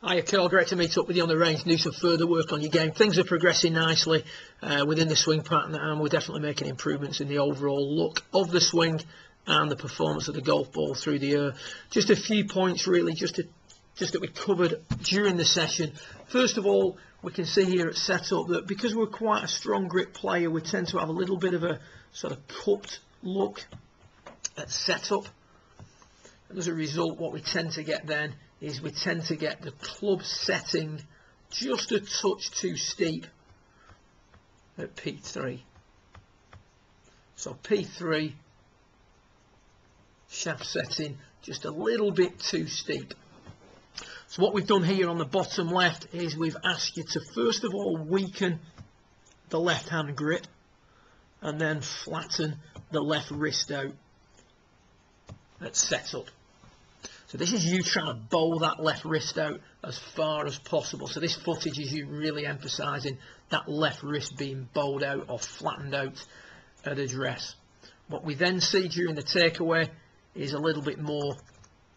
Hiya Karl, great to meet up with you on the range and do some further work on your game. Things are progressing nicely within the swing pattern, and we're definitely making improvements in the overall look of the swing and the performance of the golf ball through the air. Just a few points really, just that we covered during the session. First of all, we can see here at setup that because we're quite a strong grip player, we tend to have a little bit of a sort of cupped look at setup. And as a result, what we tend to get then is we tend to get the club setting just a touch too steep at P3. So P3, shaft setting just a little bit too steep. So what we've done here on the bottom left is we've asked you to first of all weaken the left hand grip and then flatten the left wrist out at setup. So this is you trying to bowl that left wrist out as far as possible. So this footage is you really emphasising that left wrist being bowled out or flattened out at address. What we then see during the takeaway is a little bit more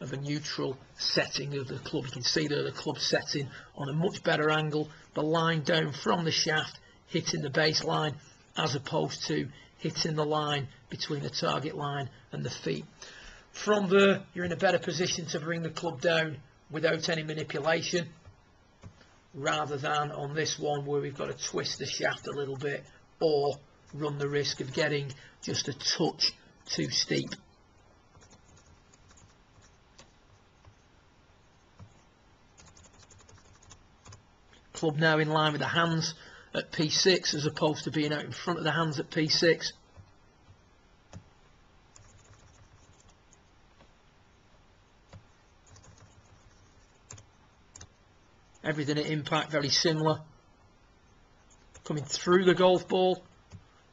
of a neutral setting of the club. You can see there the club setting on a much better angle, the line down from the shaft hitting the baseline as opposed to hitting the line between the target line and the feet. From there, you're in a better position to bring the club down without any manipulation, rather than on this one where we've got to twist the shaft a little bit or run the risk of getting just a touch too steep. Club now in line with the hands at P6 as opposed to being out in front of the hands at P6. Everything at impact very similar. Coming through the golf ball.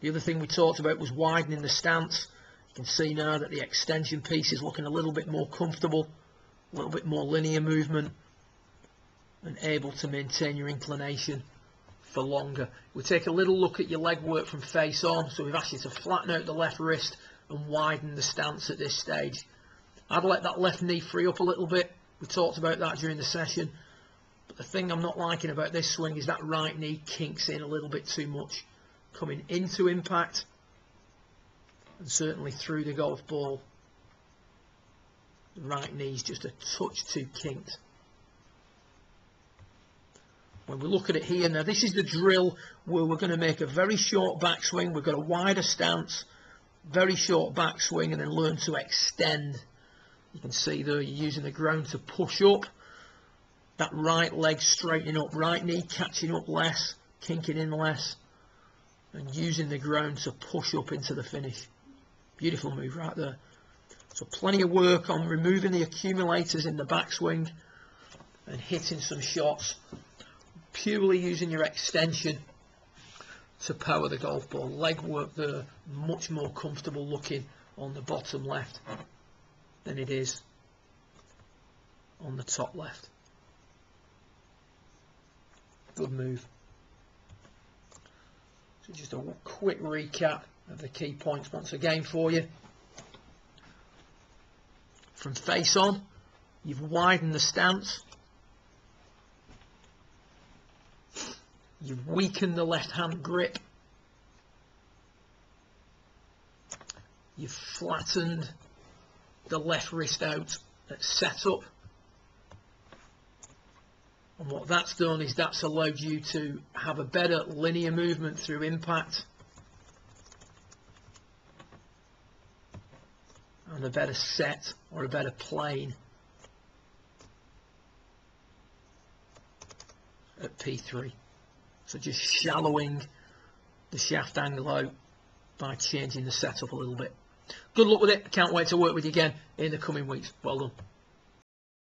The other thing we talked about was widening the stance. You can see now that the extension piece is looking a little bit more comfortable, a little bit more linear movement, and able to maintain your inclination for longer. We take a little look at your leg work from face on. So we've asked you to flatten out the left wrist and widen the stance at this stage. I'd let that left knee free up a little bit. We talked about that during the session. But the thing I'm not liking about this swing is that right knee kinks in a little bit too much. Coming into impact and certainly through the golf ball, the right knee's just a touch too kinked. When we look at it here, now this is the drill where we're going to make a very short backswing. We've got a wider stance, very short backswing, and then learn to extend. You can see there you're using the ground to push up. That right leg straightening up, right knee catching up less, kinking in less, and using the ground to push up into the finish. Beautiful move right there. So plenty of work on removing the accumulators in the backswing and hitting some shots, purely using your extension to power the golf ball. Leg work there, much more comfortable looking on the bottom left than it is on the top left. Good move. So just a quick recap of the key points once again for you. From face on, you've widened the stance. You've weakened the left hand grip. You've flattened the left wrist out at setup. And what that's done is that's allowed you to have a better linear movement through impact and a better set or a better plane at P3. So just shallowing the shaft angle out by changing the setup a little bit. Good luck with it. I can't wait to work with you again in the coming weeks. Well done.